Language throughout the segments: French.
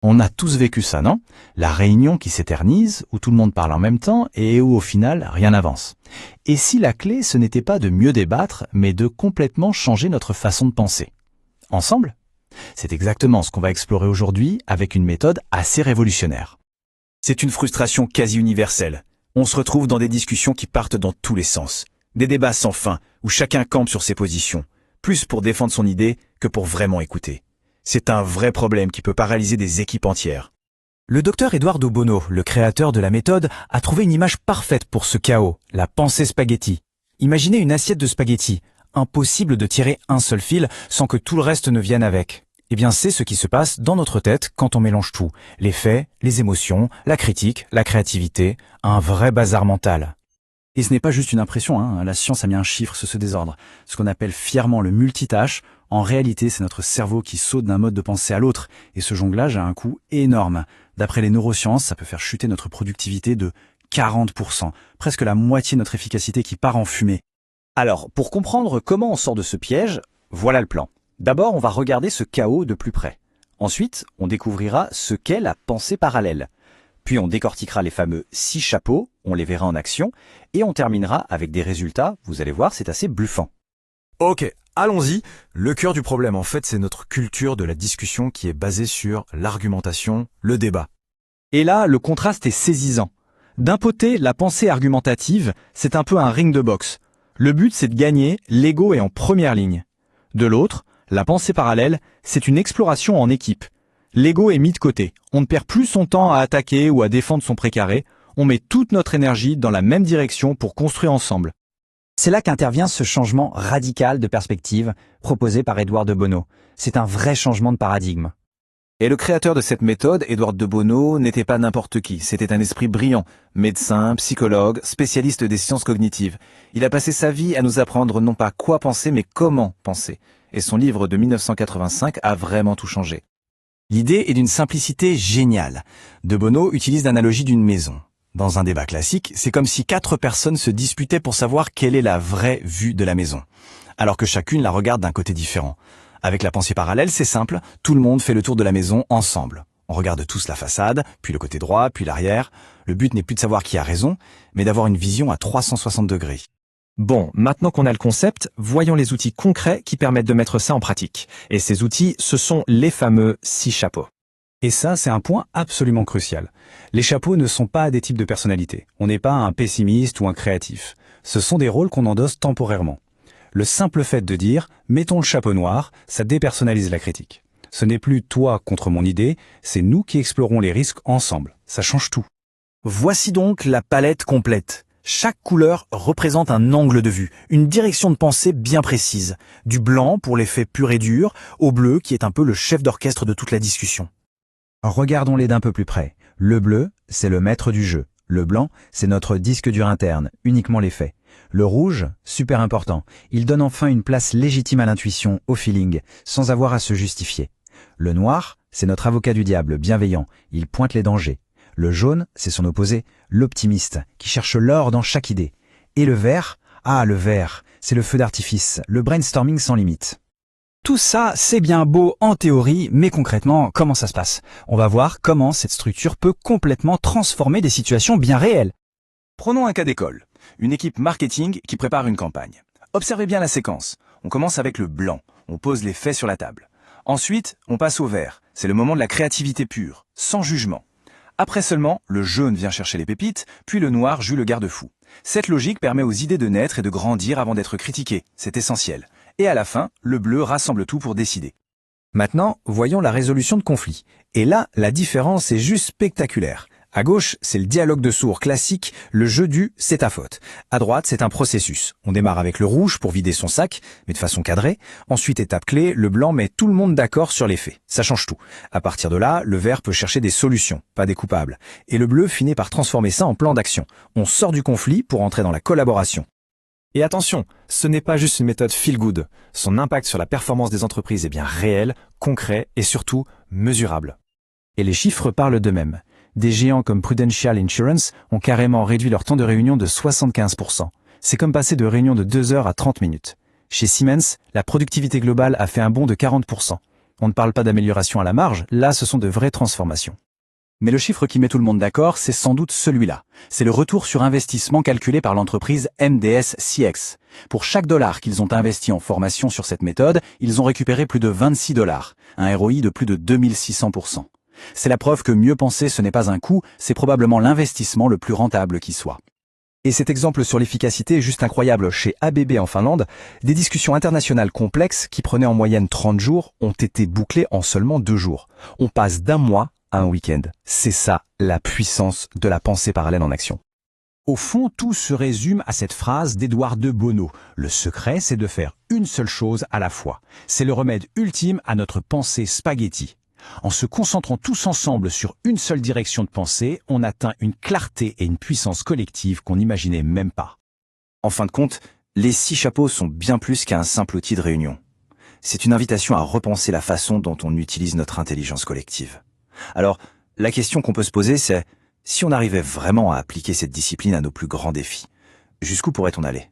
On a tous vécu ça, non? La réunion qui s'éternise, où tout le monde parle en même temps et où au final rien n'avance. Et si la clé, ce n'était pas de mieux débattre, mais de complètement changer notre façon de penser? Ensemble? C'est exactement ce qu'on va explorer aujourd'hui avec une méthode assez révolutionnaire. C'est une frustration quasi universelle. On se retrouve dans des discussions qui partent dans tous les sens. Des débats sans fin, où chacun campe sur ses positions, plus pour défendre son idée que pour vraiment écouter. C'est un vrai problème qui peut paralyser des équipes entières. Le docteur Eduardo Bono, le créateur de la méthode, a trouvé une image parfaite pour ce chaos, la pensée spaghetti. Imaginez une assiette de spaghetti. Impossible de tirer un seul fil sans que tout le reste ne vienne avec. Eh bien, c'est ce qui se passe dans notre tête quand on mélange tout. Les faits, les émotions, la critique, la créativité, un vrai bazar mental. Et ce n'est pas juste une impression, hein. La science a mis un chiffre sur ce désordre. Ce qu'on appelle fièrement le multitâche, en réalité, c'est notre cerveau qui saute d'un mode de pensée à l'autre. Et ce jonglage a un coût énorme. D'après les neurosciences, ça peut faire chuter notre productivité de 40%. Presque la moitié de notre efficacité qui part en fumée. Alors, pour comprendre comment on sort de ce piège, voilà le plan. D'abord, on va regarder ce chaos de plus près. Ensuite, on découvrira ce qu'est la pensée parallèle. Puis on décortiquera les fameux 6 chapeaux, on les verra en action, et on terminera avec des résultats, vous allez voir, c'est assez bluffant. Ok, allons-y. Le cœur du problème, en fait, c'est notre culture de la discussion qui est basée sur l'argumentation, le débat. Et là, le contraste est saisissant. D'un côté, la pensée argumentative, c'est un peu un ring de boxe. Le but, c'est de gagner, l'ego est en première ligne. De l'autre, la pensée parallèle, c'est une exploration en équipe. L'ego est mis de côté. On ne perd plus son temps à attaquer ou à défendre son précaré. On met toute notre énergie dans la même direction pour construire ensemble. C'est là qu'intervient ce changement radical de perspective proposé par Eduardo Bono. C'est un vrai changement de paradigme. Et le créateur de cette méthode, Eduardo Bono, n'était pas n'importe qui. C'était un esprit brillant, médecin, psychologue, spécialiste des sciences cognitives. Il a passé sa vie à nous apprendre non pas quoi penser, mais comment penser. Et son livre de 1985 a vraiment tout changé. L'idée est d'une simplicité géniale. De Bono utilise l'analogie d'une maison. Dans un débat classique, c'est comme si 4 personnes se disputaient pour savoir quelle est la vraie vue de la maison, alors que chacune la regarde d'un côté différent. Avec la pensée parallèle, c'est simple, tout le monde fait le tour de la maison ensemble. On regarde tous la façade, puis le côté droit, puis l'arrière. Le but n'est plus de savoir qui a raison, mais d'avoir une vision à 360 degrés. Bon, maintenant qu'on a le concept, voyons les outils concrets qui permettent de mettre ça en pratique. Et ces outils, ce sont les fameux 6 chapeaux. Et ça, c'est un point absolument crucial. Les chapeaux ne sont pas des types de personnalités. On n'est pas un pessimiste ou un créatif. Ce sont des rôles qu'on endosse temporairement. Le simple fait de dire « mettons le chapeau noir », ça dépersonnalise la critique. Ce n'est plus toi contre mon idée, c'est nous qui explorons les risques ensemble. Ça change tout. Voici donc la palette complète. Chaque couleur représente un angle de vue, une direction de pensée bien précise. Du blanc pour l'effet pur et dur, au bleu qui est un peu le chef d'orchestre de toute la discussion. Regardons-les d'un peu plus près. Le bleu, c'est le maître du jeu. Le blanc, c'est notre disque dur interne, uniquement les faits. Le rouge, super important, il donne enfin une place légitime à l'intuition, au feeling, sans avoir à se justifier. Le noir, c'est notre avocat du diable, bienveillant, il pointe les dangers. Le jaune, c'est son opposé, l'optimiste, qui cherche l'or dans chaque idée. Et le vert, le vert, c'est le feu d'artifice, le brainstorming sans limite. Tout ça, c'est bien beau en théorie, mais concrètement, comment ça se passe? On va voir comment cette structure peut complètement transformer des situations bien réelles. Prenons un cas d'école. Une équipe marketing qui prépare une campagne. Observez bien la séquence. On commence avec le blanc. On pose les faits sur la table. Ensuite, on passe au vert. C'est le moment de la créativité pure, sans jugement. Après seulement, le jaune vient chercher les pépites, puis le noir joue le garde-fou. Cette logique permet aux idées de naître et de grandir avant d'être critiquées. C'est essentiel. Et à la fin, le bleu rassemble tout pour décider. Maintenant, voyons la résolution de conflits. Et là, la différence est juste spectaculaire. À gauche, c'est le dialogue de sourds classique, le jeu du « c'est ta faute ». À droite, c'est un processus. On démarre avec le rouge pour vider son sac, mais de façon cadrée. Ensuite, étape clé, le blanc met tout le monde d'accord sur les faits. Ça change tout. À partir de là, le vert peut chercher des solutions, pas des coupables. Et le bleu finit par transformer ça en plan d'action. On sort du conflit pour entrer dans la collaboration. Et attention, ce n'est pas juste une méthode feel good. Son impact sur la performance des entreprises est bien réel, concret et surtout mesurable. Et les chiffres parlent d'eux-mêmes. Des géants comme Prudential Insurance ont carrément réduit leur temps de réunion de 75%. C'est comme passer de réunion de 2 heures à 30 minutes. Chez Siemens, la productivité globale a fait un bond de 40%. On ne parle pas d'amélioration à la marge, là ce sont de vraies transformations. Mais le chiffre qui met tout le monde d'accord, c'est sans doute celui-là. C'est le retour sur investissement calculé par l'entreprise MDS-CX. Pour chaque dollar qu'ils ont investi en formation sur cette méthode, ils ont récupéré plus de 26 $, un ROI de plus de 2600%. C'est la preuve que mieux penser ce n'est pas un coût, c'est probablement l'investissement le plus rentable qui soit. Et cet exemple sur l'efficacité est juste incroyable. Chez ABB en Finlande, des discussions internationales complexes qui prenaient en moyenne 30 jours ont été bouclées en seulement 2 jours. On passe d'un mois à un week-end. C'est ça, la puissance de la pensée parallèle en action. Au fond, tout se résume à cette phrase d'Edouard de Bono. Le secret, c'est de faire une seule chose à la fois. C'est le remède ultime à notre pensée spaghetti. En se concentrant tous ensemble sur une seule direction de pensée, on atteint une clarté et une puissance collective qu'on n'imaginait même pas. En fin de compte, les 6 chapeaux sont bien plus qu'un simple outil de réunion. C'est une invitation à repenser la façon dont on utilise notre intelligence collective. Alors, la question qu'on peut se poser, c'est si on arrivait vraiment à appliquer cette discipline à nos plus grands défis, jusqu'où pourrait-on aller?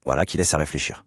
Voilà qui laisse à réfléchir.